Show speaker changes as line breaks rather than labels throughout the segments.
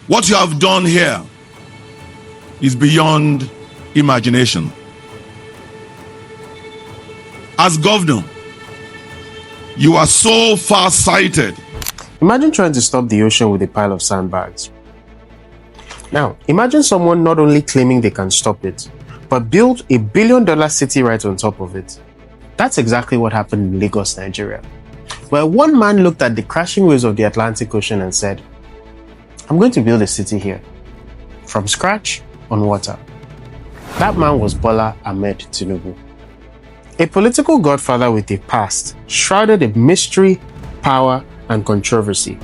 What you have done here is beyond imagination. As governor, you are so far-sighted.
Imagine trying to stop the ocean with a pile of sandbags. Now, imagine someone not only claiming they can stop it, but build $1 billion city right on top of it. That's exactly what happened in Lagos, Nigeria, where one man looked at the crashing waves of the Atlantic Ocean and said, I'm going to build a city here, from scratch, on water. That man was Bola Ahmed Tinubu, a political godfather with a past shrouded in mystery, power, and controversy.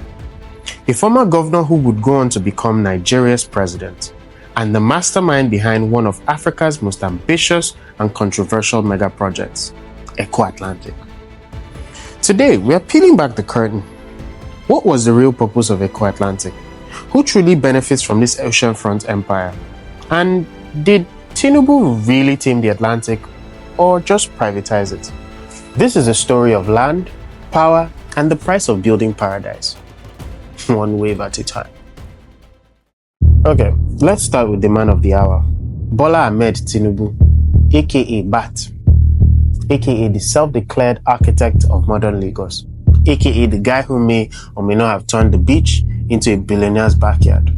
A former governor who would go on to become Nigeria's president, and the mastermind behind one of Africa's most ambitious and controversial mega projects, Eco Atlantic. Today, we are peeling back the curtain. What was the real purpose of Eco Atlantic? Who truly benefits from this oceanfront empire? And did Tinubu really tame the Atlantic or just privatize it? This is a story of land, power, and the price of building paradise. One wave at a time. Okay, let's start with the man of the hour, Bola Ahmed Tinubu, aka BAT, aka the self-declared architect of modern Lagos, aka the guy who may or may not have turned the beach into a billionaire's backyard.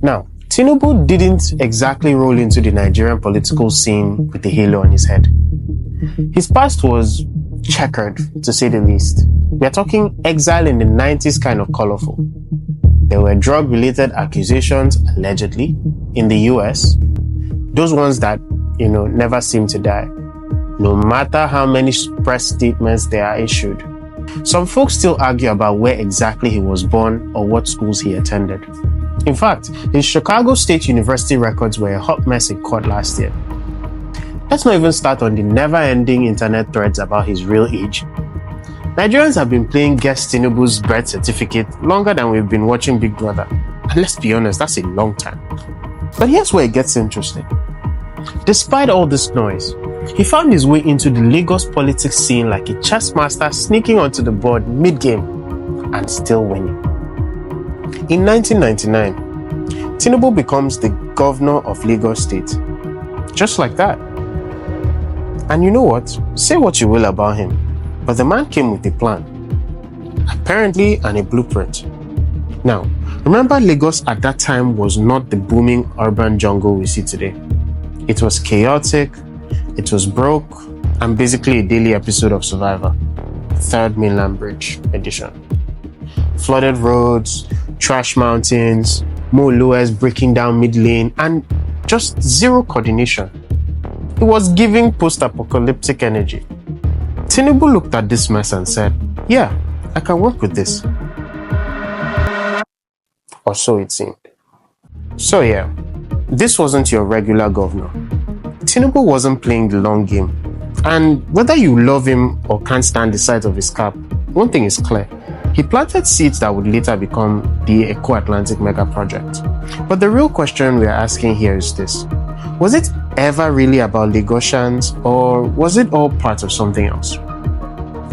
Now, Tinubu didn't exactly roll into the Nigerian political scene with a halo on his head. His past was checkered, to say the least. We are talking exile in the 90s kind of colorful. There were drug-related accusations, allegedly, in the US. Those ones that, never seem to die, no matter how many press statements they are issued. Some folks still argue about where exactly he was born or what schools he attended. In fact, his Chicago State University records were a hot mess in court last year. Let's not even start on the never-ending internet threads about his real age. Nigerians have been playing Guess Tinubu's birth certificate longer than we've been watching Big Brother. And let's be honest, that's a long time. But here's where it gets interesting. Despite all this noise, he found his way into the Lagos politics scene like a chess master sneaking onto the board mid-game and still winning. In 1999, Tinubu becomes the governor of Lagos State. Just like that. And you know what? Say what you will about him, but the man came with a plan. Apparently, and a blueprint. Now, remember Lagos at that time was not the booming urban jungle we see today. It was chaotic, it was broke, and basically a daily episode of Survivor. Third Mainland Bridge edition. Flooded roads, trash mountains, Mo Lewis breaking down mid-lane, and just zero coordination. It was giving post-apocalyptic energy. Tinubu looked at this mess and said, yeah, I can work with this. Or so it seemed. So yeah, this wasn't your regular governor. Tinubu wasn't playing the long game. And whether you love him or can't stand the sight of his cap, one thing is clear. He planted seeds that would later become the Eco Atlantic mega project. But the real question we are asking here is this. Was it ever really about Lagosians, or was it all part of something else?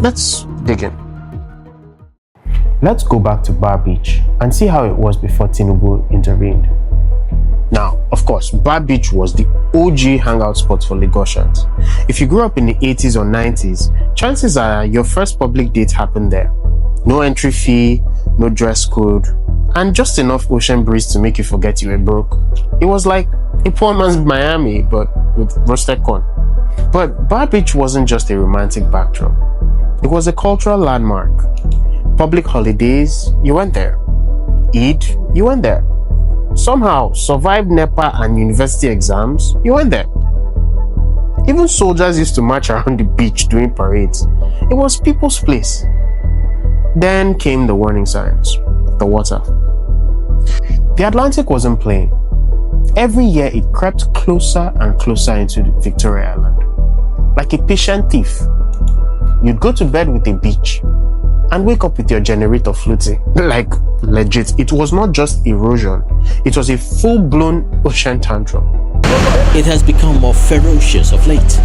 Let's dig in. Let's go back to Bar Beach and see how it was before Tinubu intervened. Now, of course, Bar Beach was the OG hangout spot for Lagosians. If you grew up in the 80s or 90s, chances are your first public date happened there. No entry fee, no dress code, and just enough ocean breeze to make you forget you were broke. It was like a poor man's Miami, but with roasted corn. But Bar Beach wasn't just a romantic backdrop. It was a cultural landmark. Public holidays, you went there. Eid, you went there. Somehow survived NEPA and university exams, you went there. Even soldiers used to march around the beach doing parades. It was people's place. Then came the warning signs. The water. The Atlantic wasn't playing. Every year it crept closer and closer into Victoria Island. Like a patient thief. You'd go to bed with a beach and wake up with your generator floating. Like legit. It was not just erosion. It was a full-blown ocean tantrum.
It has become more ferocious of late,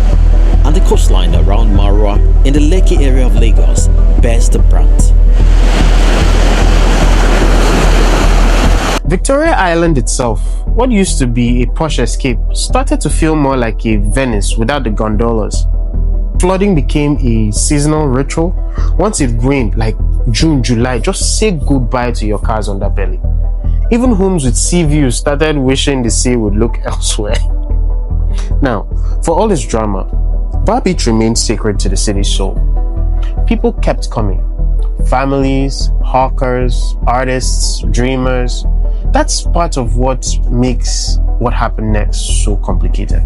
and the coastline around Marua in the Lekki area of Lagos bears the brunt.
Victoria Island itself, what used to be a posh escape, started to feel more like a Venice without the gondolas. Flooding became a seasonal ritual. Once it rained, like June, July, just say goodbye to your car's underbelly. Even homes with sea views started wishing the sea would look elsewhere. Now, for all this drama, Bar Beach remained sacred to the city's soul. People kept coming. Families, hawkers, artists, dreamers. That's part of what makes what happened next so complicated.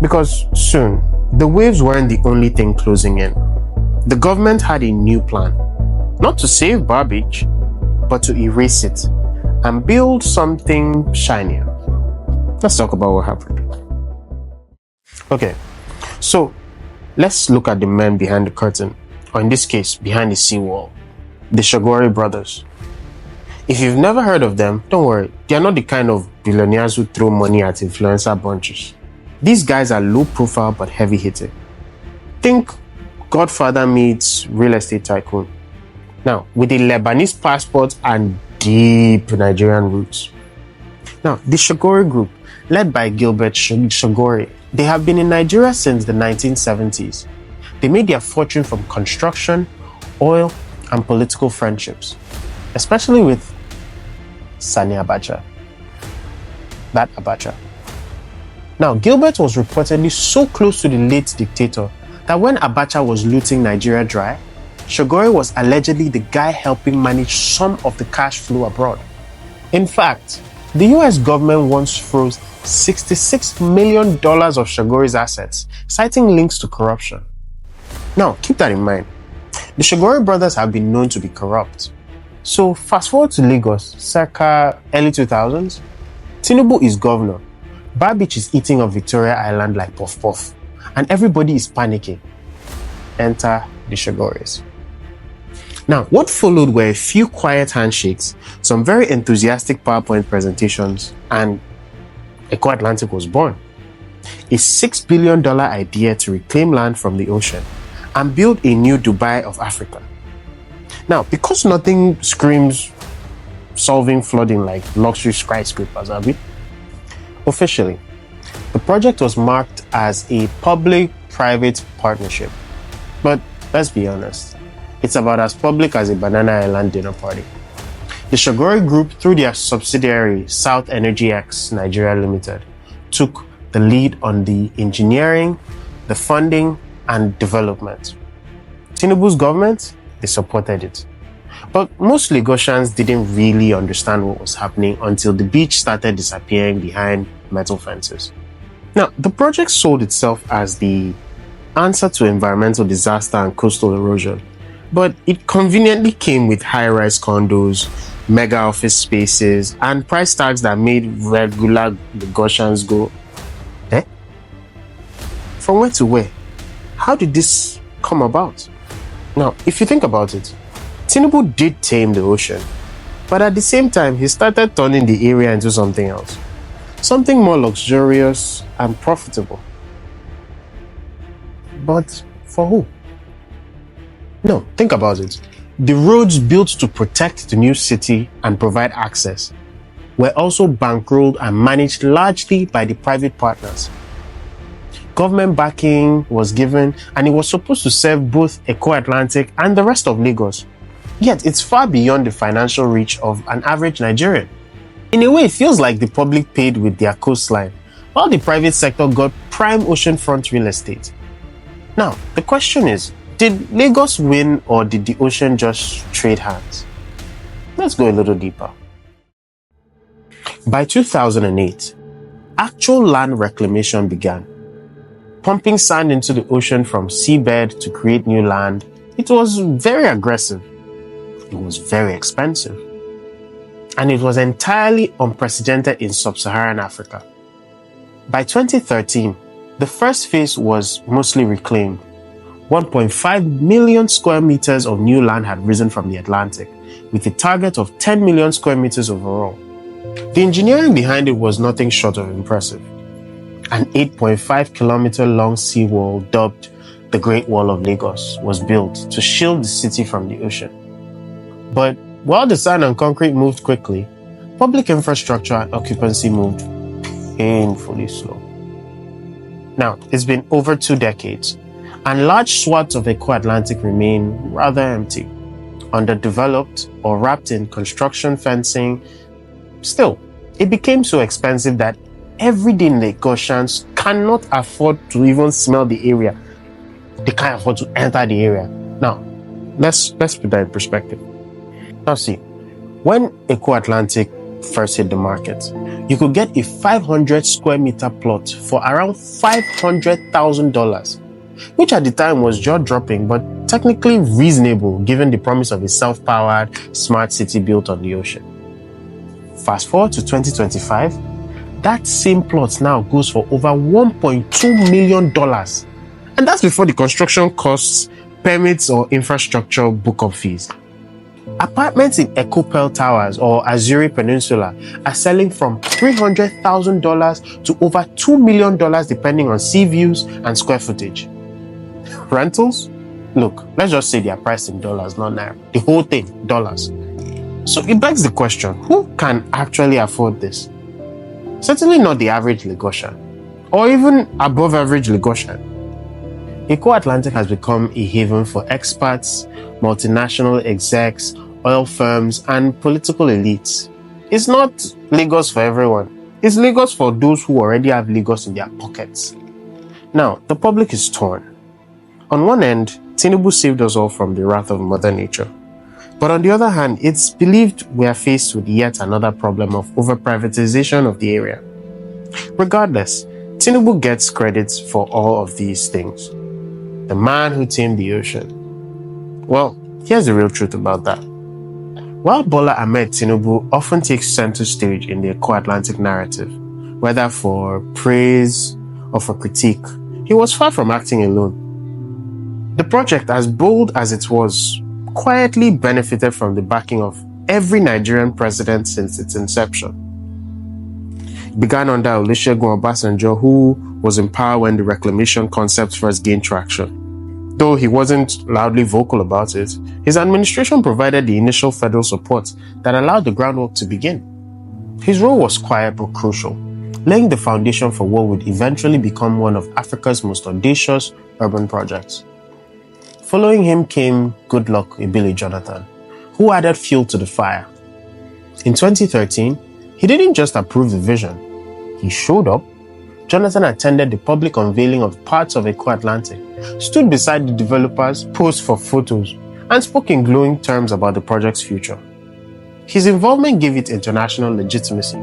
Because soon, the waves weren't the only thing closing in. The government had a new plan. Not to save Bar Beach, but to erase it and build something shinier. Let's talk about what happened. Okay, so let's look at the men behind the curtain, or in this case, behind the seawall. The Shagori brothers. If you've never heard of them, don't worry. They are not the kind of billionaires who throw money at influencer bunches. These guys are low profile but heavy hitting. Think Godfather meets real estate tycoon. Now, with a Lebanese passport and deep Nigerian roots. Now, the Shagori group, led by Gilbert Shagori, they have been in Nigeria since the 1970s. They made their fortune from construction, oil, and political friendships, especially with Sani Abacha. That Abacha. Now, Gilbert was reportedly so close to the late dictator that when Abacha was looting Nigeria dry, Shagori was allegedly the guy helping manage some of the cash flow abroad. In fact, the US government once froze $66 million of Shagori's assets, citing links to corruption. Now, keep that in mind. The Shagori brothers have been known to be corrupt. So, fast forward to Lagos, circa early 2000s, Tinubu is governor. Bar Beach is eating up Victoria Island like puff puff, and everybody is panicking. Enter the Shagoris. Now, what followed were a few quiet handshakes, some very enthusiastic PowerPoint presentations, and Eco Atlantic was born. A $6 billion idea to reclaim land from the ocean and build a new Dubai of Africa. Now, because nothing screams solving flooding like luxury skyscrapers, Abi, officially, the project was marked as a public-private partnership. But let's be honest, it's about as public as a Banana Island dinner party. The Shagori Group, through their subsidiary South Energy X Nigeria Limited, took the lead on the engineering, the funding, and development. Tinubu's government, they supported it. But most Lagosians didn't really understand what was happening until the beach started disappearing behind metal fences. Now, the project sold itself as the answer to environmental disaster and coastal erosion, but it conveniently came with high-rise condos, mega office spaces, and price tags that made regular Lagosians go, eh? From where to where? How did this come about? Now, if you think about it, Tinubu did tame the ocean, but at the same time, he started turning the area into something else. Something more luxurious and profitable. But for who? No, think about it. The roads built to protect the new city and provide access were also bankrolled and managed largely by the private partners. Government backing was given and it was supposed to serve both Eco Atlantic and the rest of Lagos. Yet it's far beyond the financial reach of an average Nigerian. In a way, it feels like the public paid with their coastline, while the private sector got prime oceanfront real estate. Now, the question is, did Lagos win or did the ocean just trade hands? Let's go a little deeper. By 2008, actual land reclamation began. Pumping sand into the ocean from seabed to create new land, it was very aggressive. It was very expensive. And it was entirely unprecedented in sub-Saharan Africa. By 2013, the first phase was mostly reclaimed. 1.5 million square meters of new land had risen from the Atlantic, with a target of 10 million square meters overall. The engineering behind it was nothing short of impressive. An 8.5 kilometer long seawall dubbed the Great Wall of Lagos was built to shield the city from the ocean. But while the sand and concrete moved quickly, public infrastructure and occupancy moved painfully slow. Now, it's been over 2 decades, and large swaths of Eko Atlantic remain rather empty, underdeveloped or wrapped in construction fencing. Still, it became so expensive that everyday Lagosians cannot afford to even smell the area. They can't afford to enter the area. Now, let's put that in perspective. Now see, when Eko Atlantic first hit the market, you could get a 500 square meter plot for around $500,000, which at the time was jaw-dropping but technically reasonable given the promise of a self-powered, smart city built on the ocean. Fast forward to 2025, that same plot now goes for over $1.2 million. And that's before the construction costs, permits, or infrastructure book-up fees. Apartments in Eko Pearl Towers or Azuri Peninsula are selling from $300,000 to over $2 million depending on sea views and square footage. Rentals? Look, let's just say they are priced in dollars, not naira. The whole thing, dollars. So it begs the question, who can actually afford this? Certainly not the average Lagosian, or even above average Lagosian. Eko Atlantic has become a haven for expats, multinational execs, oil firms, and political elites. It's not Lagos for everyone. It's Lagos for those who already have Lagos in their pockets. Now, the public is torn. On one end, Tinubu saved us all from the wrath of Mother Nature. But on the other hand, it's believed we are faced with yet another problem of over-privatization of the area. Regardless, Tinubu gets credit for all of these things. The man who tamed the ocean. Well, here's the real truth about that. While Bola Ahmed Tinubu often takes center stage in the Eko Atlantic narrative, whether for praise or for critique, he was far from acting alone. The project, as bold as it was, quietly benefited from the backing of every Nigerian president since its inception. It began under Olusegun Obasanjo, who was in power when the reclamation concept first gained traction. Though he wasn't loudly vocal about it, his administration provided the initial federal support that allowed the groundwork to begin. His role was quiet but crucial, laying the foundation for what would eventually become one of Africa's most audacious urban projects. Following him came Goodluck Ebele Jonathan, who added fuel to the fire. In 2013, he didn't just approve the vision, he showed up. Jonathan attended the public unveiling of parts of Eko Atlantic, stood beside the developers, posed for photos, and spoke in glowing terms about the project's future. His involvement gave it international legitimacy,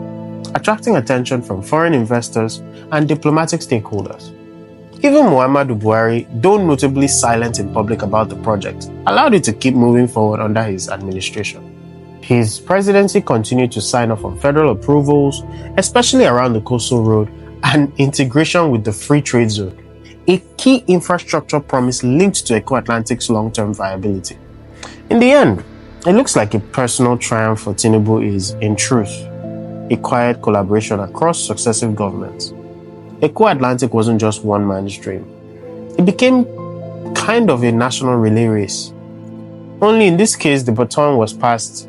attracting attention from foreign investors and diplomatic stakeholders. Even Muhammadu Buhari, though notably silent in public about the project, allowed it to keep moving forward under his administration. His presidency continued to sign off on federal approvals, especially around the coastal road, and integration with the free trade zone, a key infrastructure promise linked to Eko Atlantic's long-term viability. In the end, it looks like a personal triumph for Tinubu is, in truth, a quiet collaboration across successive governments. Eko Atlantic wasn't just one man's dream. It became kind of a national relay race. Only in this case, the baton was passed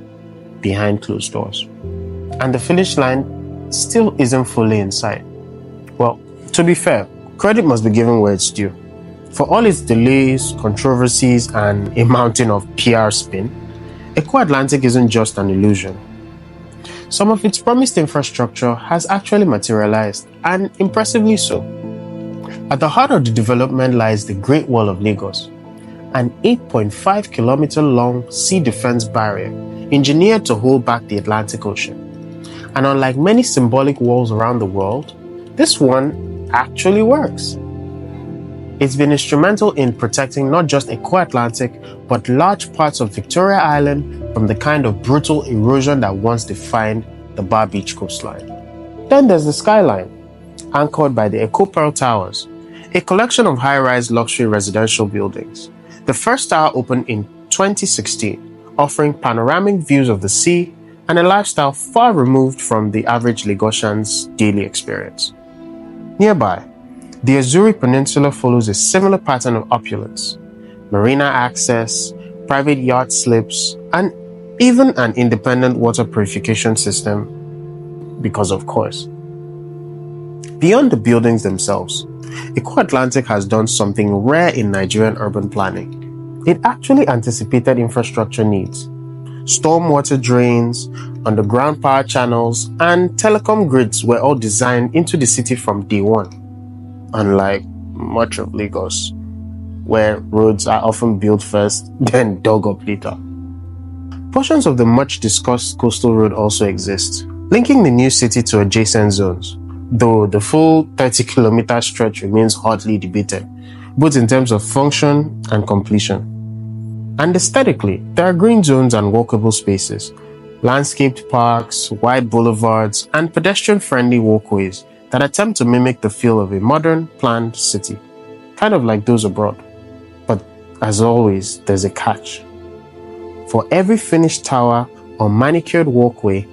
behind closed doors. And the finish line still isn't fully in sight. Well, to be fair, credit must be given where it's due. For all its delays, controversies, and a mountain of PR spin, Eko Atlantic isn't just an illusion. Some of its promised infrastructure has actually materialized, and impressively so. At the heart of the development lies the Great Wall of Lagos, an 8.5-kilometer long sea defense barrier engineered to hold back the Atlantic Ocean. And unlike many symbolic walls around the world, this one actually works. It's been instrumental in protecting not just Eko Atlantic, but large parts of Victoria Island from the kind of brutal erosion that once defined the Bar Beach coastline. Then there's the skyline, anchored by the Eko Pearl Towers, a collection of high-rise luxury residential buildings. The first tower opened in 2016, offering panoramic views of the sea and a lifestyle far removed from the average Lagosian's daily experience. Nearby, the Azuri Peninsula follows a similar pattern of opulence: marina access, private yacht slips, and even an independent water purification system because of course. Beyond the buildings themselves, Eko Atlantic has done something rare in Nigerian urban planning. It actually anticipated infrastructure needs. Stormwater drains, underground power channels, and telecom grids were all designed into the city from day one, unlike much of Lagos, where roads are often built first, then dug up later. Portions of the much-discussed coastal road also exist, linking the new city to adjacent zones, though the full 30-kilometer stretch remains hotly debated, both in terms of function and completion. And aesthetically, there are green zones and walkable spaces, landscaped parks, wide boulevards, and pedestrian-friendly walkways that attempt to mimic the feel of a modern, planned city, kind of like those abroad. But as always, there's a catch. For every finished tower or manicured walkway,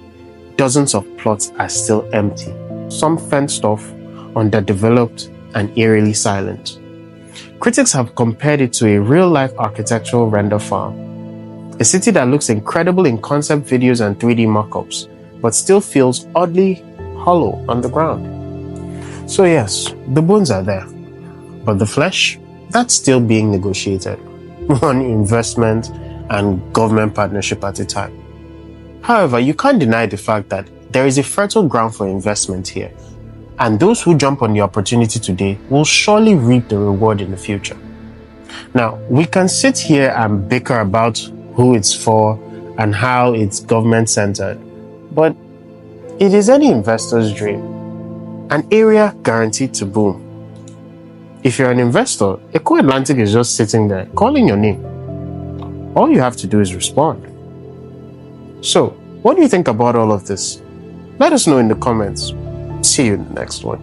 dozens of plots are still empty, some fenced off, underdeveloped, and eerily silent. Critics have compared it to a real-life architectural render farm, a city that looks incredible in concept videos and 3D mock-ups, but still feels oddly hollow on the ground. So yes, the bones are there, but the flesh, that's still being negotiated, one investment and government partnership at a time. However, you can't deny the fact that there is a fertile ground for investment here, and those who jump on the opportunity today will surely reap the reward in the future. Now, we can sit here and bicker about who it's for and how it's government-centered, but it is any investor's dream, an area guaranteed to boom. If you're an investor, Eko Atlantic is just sitting there calling your name. All you have to do is respond. So, what do you think about all of this? Let us know in the comments. See you in the next one.